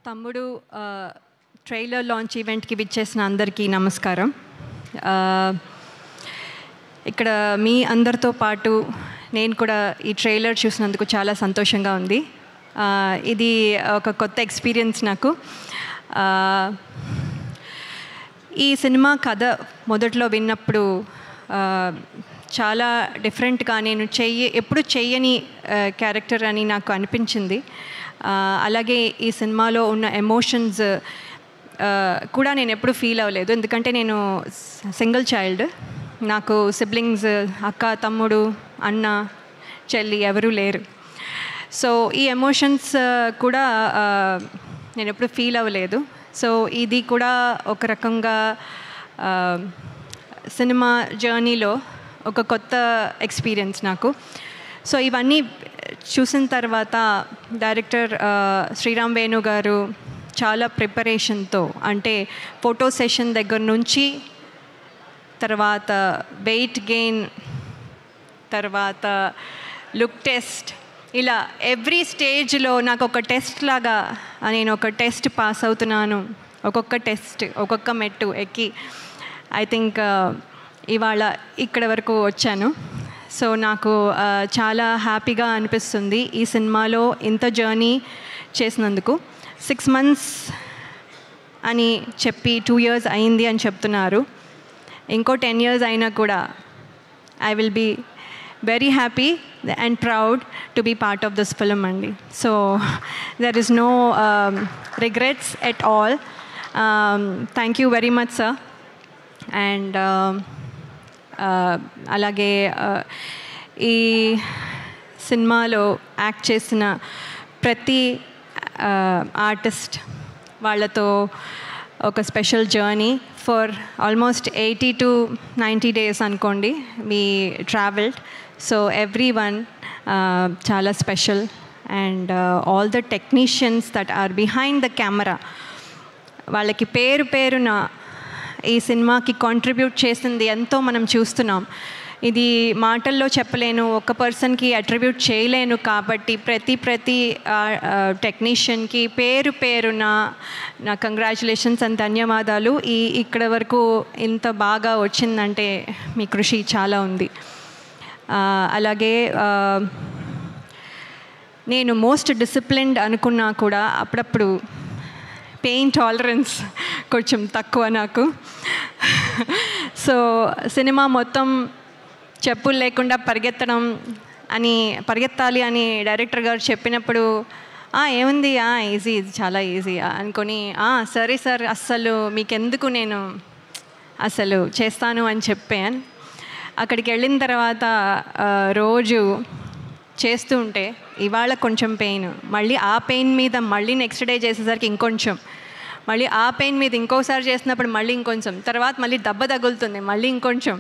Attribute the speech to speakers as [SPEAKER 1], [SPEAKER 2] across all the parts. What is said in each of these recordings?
[SPEAKER 1] తమ్ముడు trailer launch ఈవెంట్కి విచ్చేసిన అందరికీ నమస్కారం. ఇక్కడ మీ అందరితో పాటు నేను కూడా ఈ ట్రైలర్ చూసినందుకు చాలా సంతోషంగా ఉంది. ఇది ఒక కొత్త ఎక్స్పీరియన్స్ నాకు. ఈ సినిమా కథ మొదట్లో విన్నప్పుడు చాలా డిఫరెంట్గా నేను ఎప్పుడు చెయ్యని క్యారెక్టర్ అని నాకు అనిపించింది. అలాగే ఈ సినిమాలో ఉన్న ఎమోషన్స్ కూడా నేను ఎప్పుడు ఫీల్ అవ్వలేదు, ఎందుకంటే నేను సింగిల్ చైల్డ్. నాకు సిబ్లింగ్స్, అక్క, తమ్ముడు, అన్న, చెల్లి ఎవరూ లేరు. సో ఈ ఎమోషన్స్ కూడా నేను ఎప్పుడు ఫీల్ అవ్వలేదు. సో ఇది కూడా ఒక రకంగా సినిమా జర్నీలో ఒక కొత్త ఎక్స్పీరియన్స్ నాకు. సో ఇవన్నీ చూసిన తర్వాత డైరెక్టర్ శ్రీరామ్ వేణు గారు చాలా ప్రిపరేషన్తో, అంటే ఫోటో సెషన్ దగ్గర నుంచి తర్వాత వెయిట్ గెయిన్, తర్వాత లుక్ టెస్ట్, ఇలా ఎవ్రీ స్టేజ్లో నాకు ఒక టెస్ట్ లాగా నేను ఒక టెస్ట్ పాస్ అవుతున్నాను. ఒక్కొక్క టెస్ట్, ఒక్కొక్క మెట్టు ఎక్కి ఐ థింక్ ఇవాళ ఇక్కడ వరకు వచ్చాను. సో నాకు చాలా హ్యాపీగా అనిపిస్తుంది ఈ సినిమాలో ఇంత జర్నీ చేసినందుకు. 6 months అని చెప్పి 2 years అయింది అని చెప్తున్నారు. ఇంకో 10 years అయినా కూడా I will be very happy and proud to be part of this film అండి. So there is no regrets at all. Thank you very much sir. And అలాగే ఈ సినిమాలో యాక్ట్ చేసిన ప్రతి ఆర్టిస్ట్ వాళ్ళతో ఒక special journey for almost 80 to 90 days అనుకోండి we travelled. So every one చాలా special. And all the technicians that are behind the camera, వాళ్ళకి పేరు పేరున ఈ సినిమాకి కాంట్రిబ్యూట్ చేసింది ఎంతో మనం చూస్తున్నాం. ఇది మాటల్లో చెప్పలేను, ఒక పర్సన్కి అట్రిబ్యూట్ చేయలేను. కాబట్టి ప్రతి టెక్నీషియన్కి పేరు పేరున నా కంగ్రాచులేషన్స్ అండ్ ధన్యవాదాలు. ఇక్కడ వరకు ఇంత బాగా వచ్చిందంటే మీ కృషి చాలా ఉంది. అలాగే నేను మోస్ట్ డిసిప్లిన్డ్ అనుకున్నా కూడా అప్పుడప్పుడు పెయిన్ టాలరెన్స్ కొంచెం తక్కువ నాకు. సో సినిమా మొత్తం చెప్పులు లేకుండా పరిగెత్తాలి అని డైరెక్టర్ గారు చెప్పినప్పుడు ఏముంది ఈజీ, ఇది చాలా ఈజీ అనుకొని సరే సార్ అస్సలు మీకెందుకు, నేను అసలు చేస్తాను అని చెప్పాను. అక్కడికి వెళ్ళిన తర్వాత రోజు చేస్తూ ఉంటే ఇవాళ కొంచెం పెయిన్, మళ్ళీ ఆ పెయిన్ మీద మళ్ళీ నెక్స్ట్ డే చేసేసరికి ఇంకొంచెం, మళ్ళీ ఆ పెయిన్ మీద ఇంకోసారి చేసినప్పుడు మళ్ళీ ఇంకొంచెం, తర్వాత మళ్ళీ దెబ్బ తగులుతుంది, మళ్ళీ ఇంకొంచెం,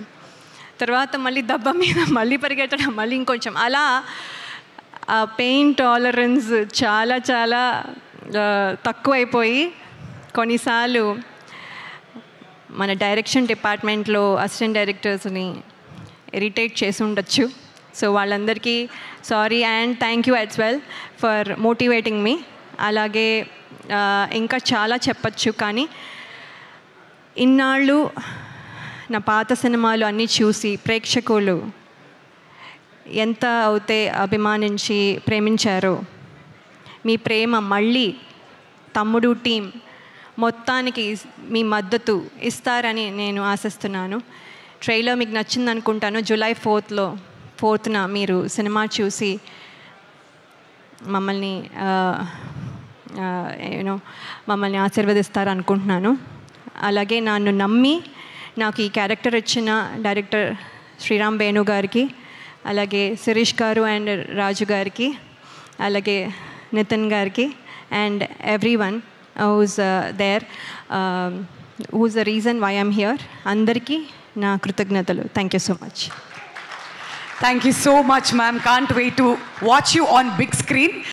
[SPEAKER 1] తర్వాత మళ్ళీ దెబ్బ మీద మళ్ళీ పరిగెట్టడం, మళ్ళీ ఇంకొంచెం, అలా ఆ పెయిన్ టాలరెన్స్ చాలా చాలా తక్కువైపోయి కొన్నిసార్లు మన డైరెక్షన్ డిపార్ట్మెంట్లో అసిస్టెంట్ డైరెక్టర్స్ని ఇరిటేట్ చేసి ఉండొచ్చు. సో వాళ్ళందరికీ sorry and thank you as well for motivating me. అలాగే ఇంకా చాలా చెప్పచ్చు, కానీ ఇన్నాళ్ళు నా పాత సినిమాలు అన్నీ చూసి ప్రేక్షకులు ఎంత అయితే అభిమానించి ప్రేమించారో, మీ ప్రేమ మళ్ళీ తమ్ముడు టీం మొత్తానికి మీ మద్దతు ఇస్తారని నేను ఆశిస్తున్నాను. ట్రైలర్ మీకు నచ్చింది అనుకుంటాను. July 4th మీరు సినిమా చూసి మమ్మల్ని ఆశీర్వదిస్తారు అనుకుంటున్నాను. అలాగే నన్ను నమ్మి నాకు ఈ క్యారెక్టర్ ఇచ్చిన డైరెక్టర్ శ్రీరామ్ వేణు గారికి, అలాగే శిరీష్ గారు అండ్ రాజు గారికి, అలాగే నితిన్ గారికి and everyone who's there, who's the reason why I'm here, అందరికీ నా కృతజ్ఞతలు. Thank you so much.
[SPEAKER 2] Thank you so much, ma'am. Can't wait to watch you on big screen.